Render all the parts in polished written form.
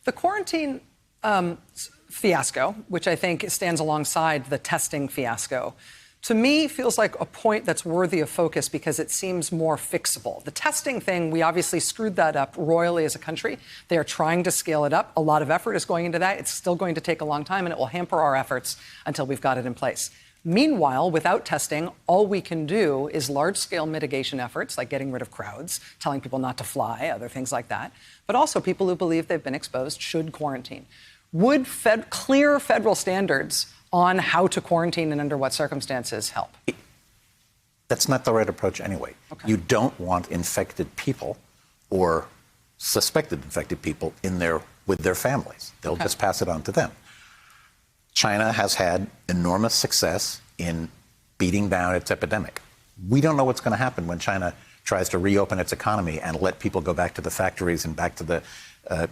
The quarantine fiasco, which I think stands alongside the testing fiasco, to me feels like a point that's worthy of focus because it seems more fixable. The testing thing, we obviously screwed that up royally as a country. They are trying to scale it up. A lot of effort is going into that. It's still going to take a long time, and it will hamper our efforts until we've got it in place. Meanwhile, without testing, all we can do is large-scale mitigation efforts, like getting rid of crowds, telling people not to fly, other things like that. But also people who believe they've been exposed should quarantine. Would clear federal standards on how to quarantine and under what circumstances help? That's not the right approach anyway. Okay. You don't want infected people or suspected infected people with their families. They'll just pass it on to them. China has had enormous success in beating down its epidemic. We don't know what's going to happen when China tries to reopen its economy and let people go back to the factories and back to the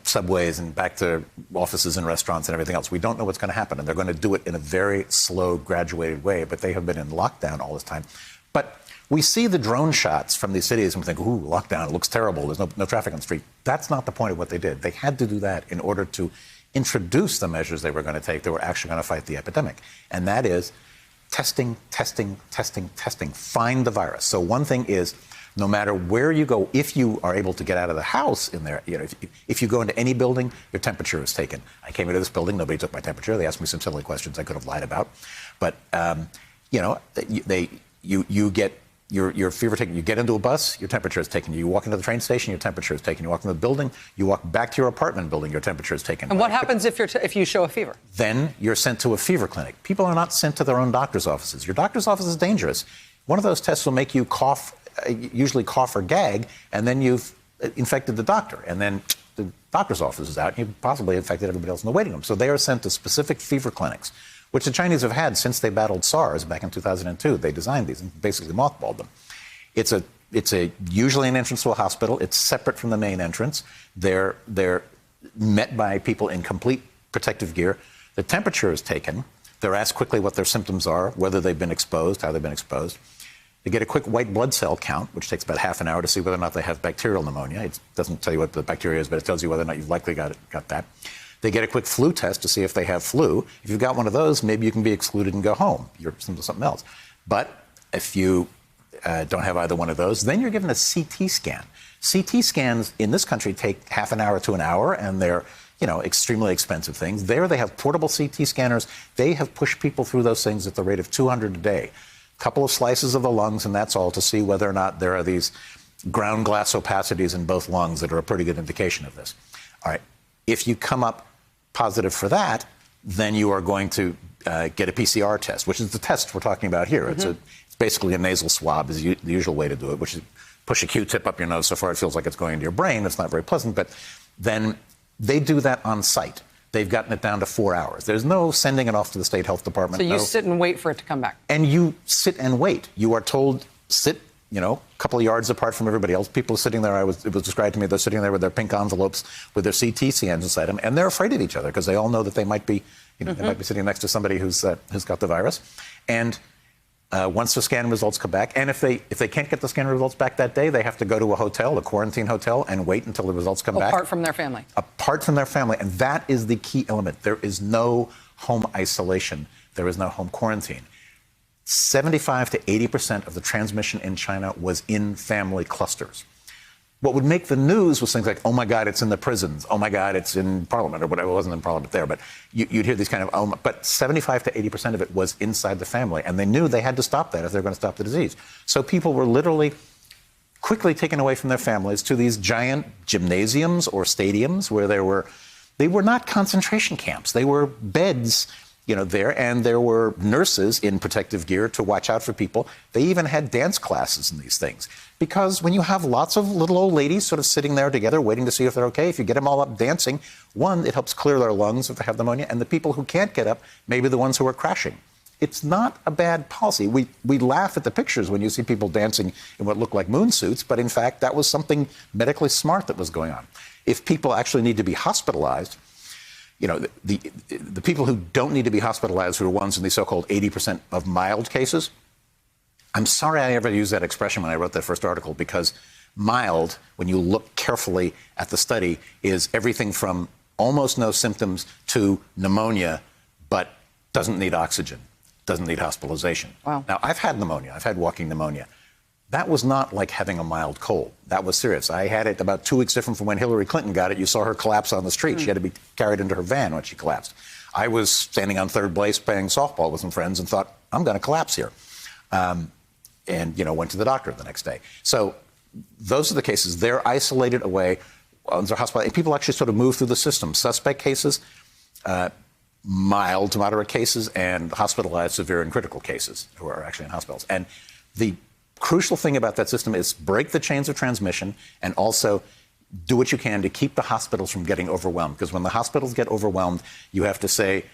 subways and back to offices and restaurants and everything else. We don't know what's going to happen, and they're going to do it in a very slow, graduated way, but they have been in lockdown all this time. But we see the drone shots from these cities and we think, ooh, lockdown, it looks terrible, there's no traffic on the street. That's not the point of what they did. They had to do that in order to introduce the measures they were going to take that were actually going to fight the epidemic. And that is testing, testing, testing, testing. Find the virus. So one thing is, no matter where you go, if you are able to get out of the house in there, if you go into any building, your temperature is taken. I came into this building, nobody took my temperature. They asked me some silly questions I could have lied about. But, you get your fever taken. You get into a bus, your temperature is taken. You walk into the train station, your temperature is taken. You walk into the building, you walk back to your apartment building, your temperature is taken. And what happens if you show a fever? Then you're sent to a fever clinic. People are not sent to their own doctor's offices. Your doctor's office is dangerous. One of those tests will make you cough, usually cough or gag, and then you've infected the doctor. And then the doctor's office is out, and you've possibly infected everybody else in the waiting room. So they are sent to specific fever clinics, which the Chinese have had since they battled SARS back in 2002. They designed these and basically mothballed them. It's usually an entrance to a hospital. It's separate from the main entrance. They're met by people in complete protective gear. The temperature is taken. They're asked quickly what their symptoms are, whether they've been exposed, how they've been exposed. They get a quick white blood cell count, which takes about half an hour to see whether or not they have bacterial pneumonia. It doesn't tell you what the bacteria is, but it tells you whether or not you've likely got that. They get a quick flu test to see if they have flu. If you've got one of those, maybe you can be excluded and go home. You're something else. But if you don't have either one of those, then you're given a CT scan. CT scans in this country take half an hour to an hour, and they're extremely expensive things. There they have portable CT scanners. They have pushed people through those things at the rate of 200 a day. A couple of slices of the lungs, and that's all, to see whether or not there are these ground glass opacities in both lungs that are a pretty good indication of this. All right. If you come up positive for that, then you are going to get a PCR test, which is the test we're talking about here. Mm-hmm. It's basically a nasal swab is the usual way to do it, which is push a Q-tip up your nose so far it feels like it's going into your brain. It's not very pleasant, but then they do that on site. They've gotten it down to 4 hours. There's no sending it off to the state health department. So you sit and wait for it to come back. And you sit and wait. You are told, sit, a couple of yards apart from everybody else. People are sitting there. It was described to me, they're sitting there with their pink envelopes with their CT scans inside them, and they're afraid of each other because they all know that they might be, they might be sitting next to somebody who's got the virus. And once the scan results come back, and if they can't get the scan results back that day, they have to go to a quarantine hotel, and wait until the results come back. Apart from their family. Apart from their family. And that is the key element. There is no home isolation. There is no home quarantine. 75 to 80% of the transmission in China was in family clusters. What would make the news was things like, oh my God, it's in the prisons. Oh my God, it's in Parliament, or whatever. It wasn't in Parliament there, but you'd hear these kind of, but 75 to 80% of it was inside the family. And they knew they had to stop that if they were going to stop the disease. So people were literally quickly taken away from their families to these giant gymnasiums or stadiums where they were not concentration camps. They were beds, there, and there were nurses in protective gear to watch out for people. They even had dance classes in these things. Because when you have lots of little old ladies sort of sitting there together waiting to see if they're okay, if you get them all up dancing, one, it helps clear their lungs if they have pneumonia, and the people who can't get up may be the ones who are crashing. It's not a bad policy. We laugh at the pictures when you see people dancing in what look like moon suits, but in fact, that was something medically smart that was going on. If people actually need to be hospitalized, the people who don't need to be hospitalized, who are ones in the so-called 80% of mild cases, I'm sorry I ever used that expression when I wrote that first article, because mild, when you look carefully at the study, is everything from almost no symptoms to pneumonia, but doesn't need oxygen, doesn't need hospitalization. Wow. Now, I've had pneumonia. I've had walking pneumonia. That was not like having a mild cold. That was serious. I had it about 2 weeks different from when Hillary Clinton got it. You saw her collapse on the street. She had to be carried into her van when she collapsed. I was standing on third base playing softball with some friends and thought, I'm going to collapse here. And, went to the doctor the next day. So those are the cases. They're isolated away. They're hospitalized. People actually sort of move through the system. Suspect cases, mild to moderate cases, and hospitalized, severe, and critical cases who are actually in hospitals. And the crucial thing about that system is break the chains of transmission and also do what you can to keep the hospitals from getting overwhelmed. Because when the hospitals get overwhelmed, you have to say,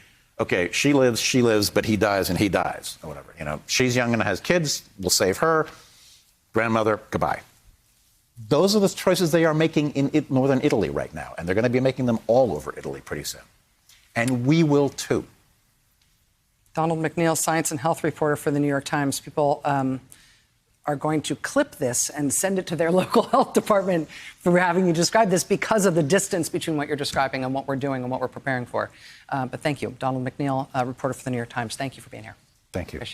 okay, she lives, but he dies, and he dies, or whatever. She's young and has kids. We'll save her. Grandmother, goodbye. Those are the choices they are making in northern Italy right now, and they're going to be making them all over Italy pretty soon. And we will, too. Donald McNeil, science and health reporter for the New York Times. People are going to clip this and send it to their local health department for having you describe this because of the distance between what you're describing and what we're doing and what we're preparing for. But thank you. Donald McNeil, reporter for the New York Times. Thank you for being here. Thank you. Appreciate it.